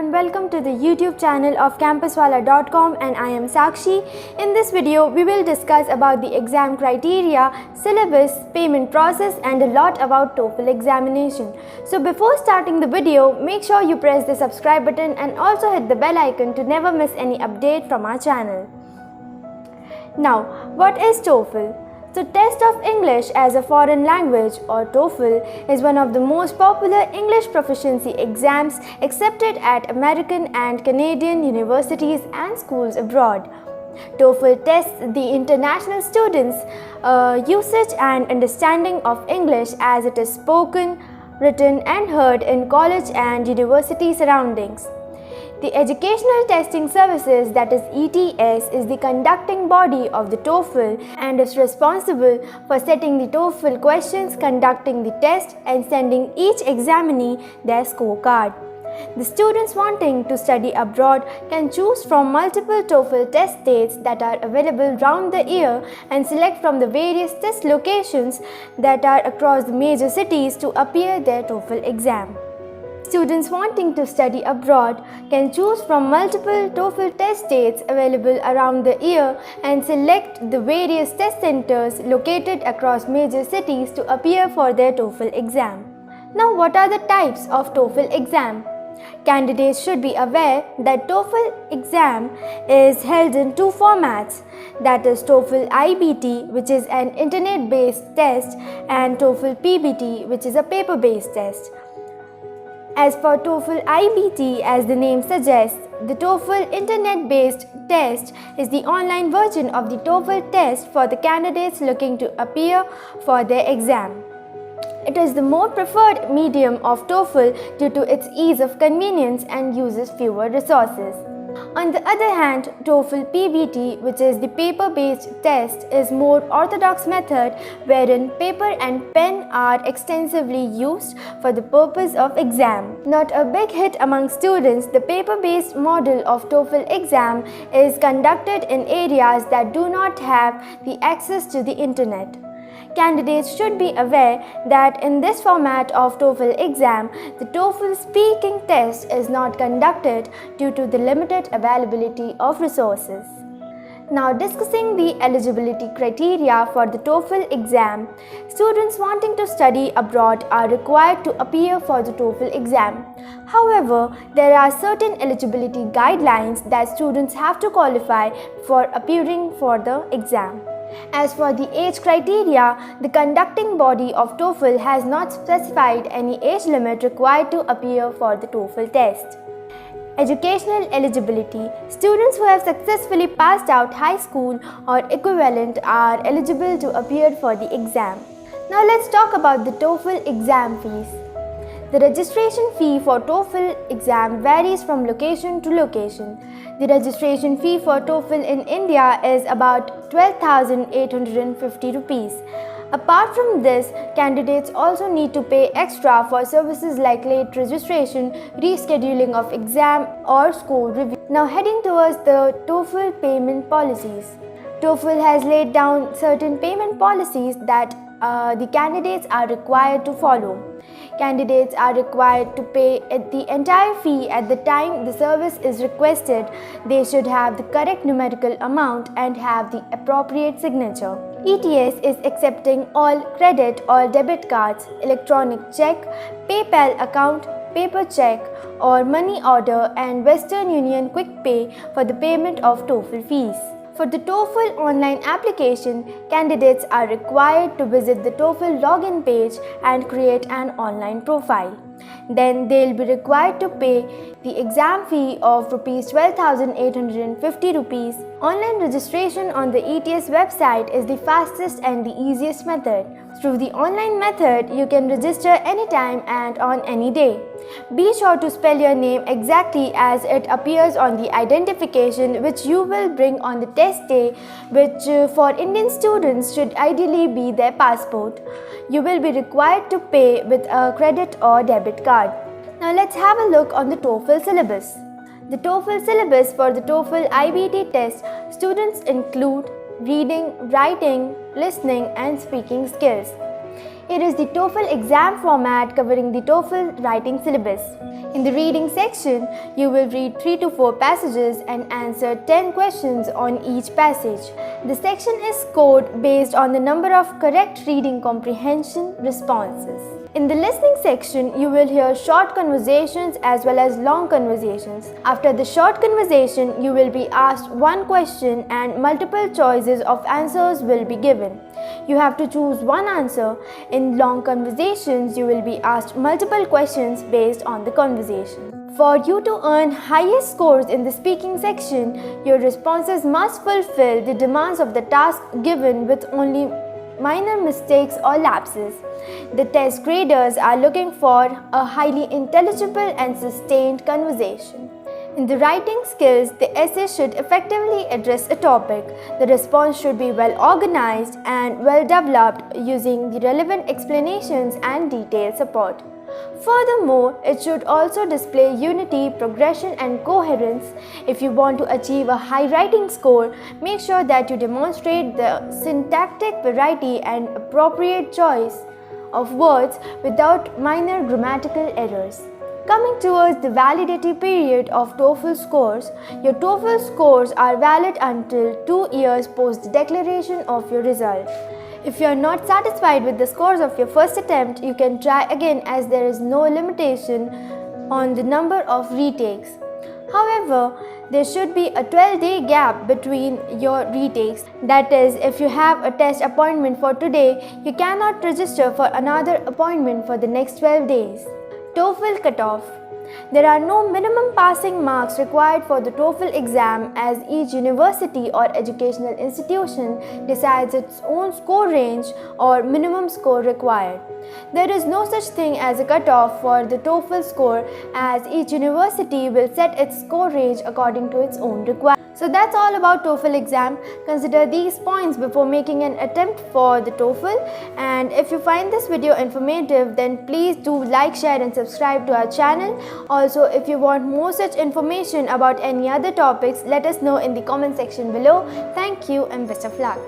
and welcome to the YouTube channel of campuswala.com, and I am Sakshi. In this video, we will discuss about the exam criteria, syllabus, payment process and a lot about TOEFL examination. So before starting the video, make sure you press the subscribe button and also hit the bell icon to never miss any update from our channel. Now, what is TOEFL? So, Test of English as a Foreign Language or TOEFL is one of the most popular English proficiency exams accepted at American and Canadian universities and schools abroad. TOEFL tests the international students' usage and understanding of English as it is spoken, written and heard in college and university surroundings. The Educational Testing Services, that is ETS, is the conducting body of the TOEFL and is responsible for setting the TOEFL questions, conducting the test and sending each examinee their scorecard. The students wanting to study abroad can choose from multiple TOEFL test dates that are available round the year and select from the various test locations that are across the major cities to appear their TOEFL exam. Students wanting to study abroad can choose from multiple TOEFL test dates available around the year and select the various test centers located across major cities to appear for their TOEFL exam. Now, what are the types of TOEFL exam? Candidates should be aware that TOEFL exam is held in two formats, that is TOEFL IBT, which is an internet-based test, and TOEFL PBT, which is a paper-based test. As for TOEFL IBT, as the name suggests, the TOEFL internet-based test is the online version of the TOEFL test for the candidates looking to appear for their exam. It is the more preferred medium of TOEFL due to its ease of convenience and uses fewer resources. On the other hand, TOEFL PBT, which is the paper-based test, is more orthodox method wherein paper and pen are extensively used for the purpose of exam. Not a big hit among students, the paper-based model of TOEFL exam is conducted in areas that do not have the access to the internet. Candidates should be aware that in this format of TOEFL exam, the TOEFL speaking test is not conducted due to the limited availability of resources. Now, discussing the eligibility criteria for the TOEFL exam, students wanting to study abroad are required to appear for the TOEFL exam. However, there are certain eligibility guidelines that students have to qualify for appearing for the exam. As for the age criteria, the conducting body of TOEFL has not specified any age limit required to appear for the TOEFL test. Educational eligibility. Students who have successfully passed out high school or equivalent are eligible to appear for the exam. Now let's talk about the TOEFL exam fees. The registration fee for TOEFL exam varies from location to location. The registration fee for TOEFL in India is about 12,850 rupees. Apart from this, candidates also need to pay extra for services like late registration, rescheduling of exam or score review. Now heading towards the TOEFL payment policies. TOEFL has laid down certain payment policies that the candidates are required to follow. Candidates are required to pay the entire fee at the time the service is requested. They should have the correct numerical amount and have the appropriate signature. ETS is accepting all credit or debit cards, electronic check, PayPal account, paper check or money order and Western Union Quick Pay for the payment of TOEFL fees. For the TOEFL online application, candidates are required to visit the TOEFL login page and create an online profile. Then they'll be required to pay the exam fee of Rs 12,850 rupees. Online registration on the ETS website is the fastest and the easiest method. Through the online method, you can register anytime and on any day. Be sure to spell your name exactly as it appears on the identification which you will bring on the test day, which for Indian students should ideally be their passport. You will be required to pay with a credit or debit card. Now let's have a look on the TOEFL syllabus. The TOEFL syllabus for the TOEFL IBT test students include reading, writing, listening and speaking skills. It is the TOEFL exam format covering the TOEFL writing syllabus. In the reading section, you will read 3 to 4 passages and answer 10 questions on each passage. The section is scored based on the number of correct reading comprehension responses. In the listening section, you will hear short conversations as well as long conversations. After the short conversation, you will be asked one question and multiple choices of answers will be given. You have to choose one answer. In long conversations, you will be asked multiple questions based on the conversation. For you to earn highest scores in the speaking section, your responses must fulfill the demands of the task given with only minor mistakes or lapses. The test graders are looking for a highly intelligible and sustained conversation. In the writing skills, the essay should effectively address a topic. The response should be well organized and well developed using the relevant explanations and detailed support. Furthermore, it should also display unity, progression and coherence. If you want to achieve a high writing score, make sure that you demonstrate the syntactic variety and appropriate choice of words without minor grammatical errors. Coming towards the validity period of TOEFL scores, your TOEFL scores are valid until 2 years post the declaration of your result. If you are not satisfied with the scores of your first attempt, you can try again as there is no limitation on the number of retakes. However, there should be a 12-day gap between your retakes. That is, if you have a test appointment for today, you cannot register for another appointment for the next 12 days. TOEFL cutoff. There are no minimum passing marks required for the TOEFL exam as each university or educational institution decides its own score range or minimum score required. There is no such thing as a cutoff for the TOEFL score as each university will set its score range according to its own requirements. So that's all about TOEFL exam. Consider these points before making an attempt for the TOEFL. And if you find this video informative, then please do like, share and subscribe to our channel. Also, if you want more such information about any other topics, let us know in the comment section below. Thank you and best of luck.